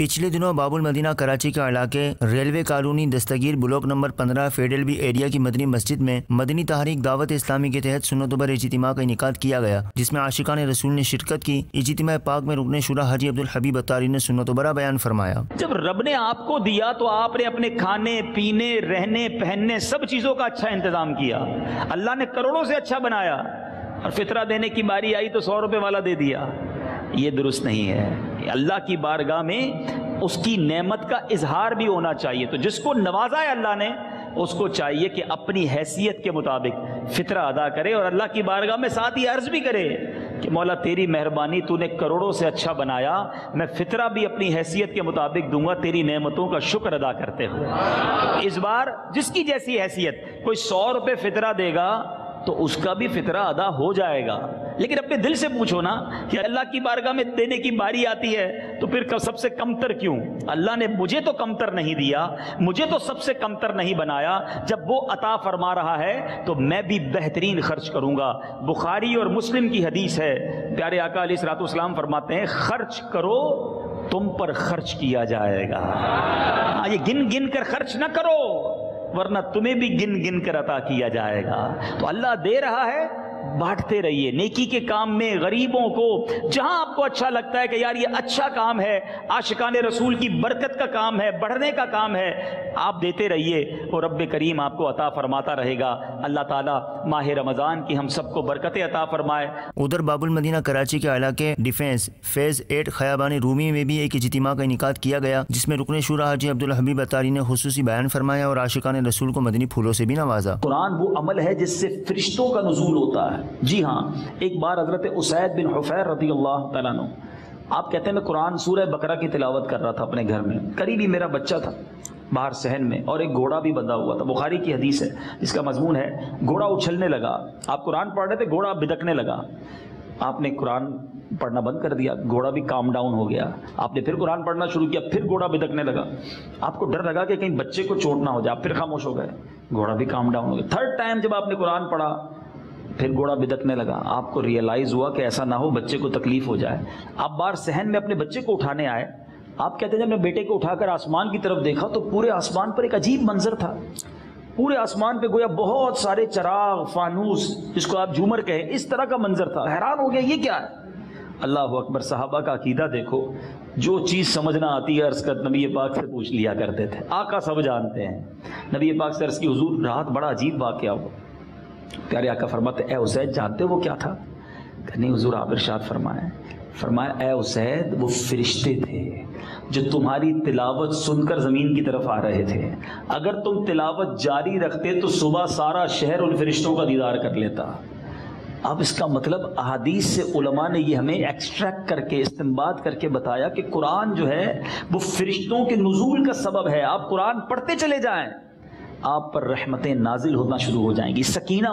पिछले दिनों बाबुल मदीना कराची के इलाके railway colony Dastagir block number 15 federal B area की मदनी मस्जिद में मदनी तहरीक दावत इस्लामी के तहत सुन्नत बर इज्तिमा का इनेकाद किया गया, जिसमें आशिकान रसूल ने शिरकत की। इज्तिमा पाक में रुकने शुरा हाजी अब्दुल हबीब अत्तारी ने सुन्नत बरा बयान फरमाया। जब रब ने आपको दिया तो आपने अपने खाने पीने रहने पहनने सब चीजों का अच्छा इंतजाम किया। अल्लाह ने करोड़ों से अच्छा बनाया और फितरा देने की बारी आई तो 100 रुपए वाला दे दिया। ये दुरुस्त नहीं है। अल्लाह की बारगाह में उसकी नेमत का इजहार भी होना चाहिए। तो जिसको नवाजा है अल्लाह ने, उसको चाहिए कि अपनी हैसियत के मुताबिक फितरा अदा करे और अल्लाह की बारगाह में साथ ही अर्ज भी करे कि मौला तेरी मेहरबानी, तूने करोड़ों से अच्छा बनाया, मैं फितरा भी अपनी हैसियत के मुताबिक दूंगा तेरी नेमतों का शुक्र अदा करते हुए। इस बार जिसकी जैसी हैसियत, कोई 100 रुपए फितरा देगा तो उसका भी फितरा अदा हो जाएगा। लेकिन अपने दिल से पूछो ना कि अल्लाह की बारगाह में देने की बारी आती है तो फिर सबसे कमतर क्यों? अल्लाह ने मुझे तो कमतर नहीं दिया, मुझे तो सबसे कमतर नहीं बनाया। जब वो अता फरमा रहा है तो मैं भी बेहतरीन खर्च करूंगा। बुखारी और मुस्लिम की हदीस है, प्यारे आका अलैहिस्सलातु वस्सलाम फरमाते हैं, खर्च करो तुम पर खर्च किया जाएगा। ये गिन गिन कर खर्च ना करो वरना तुम्हें भी गिन गिन कर अता किया जाएगा। तो अल्लाह दे रहा है, बांटते रहिए नेकी के काम में, गरीबों को जहां आपको अच्छा लगता है कि यार ये अच्छा काम है, आशिकान रसूल की बरकत का काम है, बढ़ने का काम है, आप देते रहिए और रब्बे करीम आपको अता फरमाता रहेगा। अल्लाह ताला माह रमज़ान की हम सबको बरकतें अता फरमाए। उधर बाबुल मदीना कराची के इलाके डिफेंस फेज 8 खयाबान रूमी में भी एक इज्तिमा का इनेकाद किया गया, जिसमें रुकने शुरा हाजी अब्दुल हबीब अत्तारी ने खुसूसी बयान फरमाया और आशिकान रसूल को मदनी फूलों से भी नवाजा। कुरान वो अमल है जिससे फरिश्तों का नुज़ूल होता है। जी हाँ, एक बार हजरत उसैद बिन हुफैर रज़ियल्लाहु तआला अन्हु, आप कहते हैं मैं कुरान सूरह बकरा की तिलावत कर रहा था अपने घर में, करीबी मेरा बच्चा था बाहर सहन में और एक घोड़ा भी बंधा हुआ था। बुखारी की हदीस है जिसका मजमून है, घोड़ा उछलने लगा, आप कुरान पढ़ रहे थे, घोड़ा बिदकने लगा, आपने कुरान पढ़ना बंद कर दिया, घोड़ा भी काम डाउन हो गया, आपने फिर कुरान पढ़ना शुरू किया, फिर घोड़ा बिदकने लगा, आपको डर लगा कि कहीं बच्चे को चोट ना हो जाए, आप फिर खामोश हो गए, घोड़ा भी काम डाउन हो गया। थर्ड टाइम जब आपने कुरान पढ़ा फिर घोड़ा बिदकने लगा, आपको रियलाइज हुआ कि ऐसा ना हो बच्चे को तकलीफ हो जाए। आप बाहर सहन में अपने बच्चे को उठाने आए, आप कहते हैं जब मैं बेटे को उठाकर आसमान की तरफ देखा तो पूरे आसमान पर एक अजीब मंजर था। पूरे आसमान पे गोया बहुत सारे चराग, फानूस, जिसको आप झूमर कहें, इस तरह का मंजर था। हैरान हो गया, ये क्या है? अल्लाह अकबर। सहाबा का अकीदा देखो, जो चीज़ समझना आती है अर्ज़ कर नबी पाक से पूछ लिया करते थे, आका सब जानते हैं। नबी पाक से अर्ज़ की, हुजूर रात बड़ा अजीब वाक़या हुआ। प्यारे आका फरमाते, ए उसैद जानते हो वो क्या था? नहीं हुजूर, आप इरशाद फरमाया, ए उसैद वो फरिश्ते थे जो तुम्हारी तिलावत सुनकर ज़मीन की तरफ आ रहे थे। अगर तुम तिलावत जारी रखते तो सुबह सारा शहर उन फरिश्तों का दीदार कर लेता। अब इसका मतलब अहादीस से उलमा ने ये हमें एक्सट्रैक्ट करके इस्तिंबात करके बताया कि कुरान जो है वो फरिश्तों के नुज़ूल का सबब है। आप कुरान पढ़ते चले जाएं, आप पर रहमतें नाजिल होना शुरू हो जाएंगी, सकीना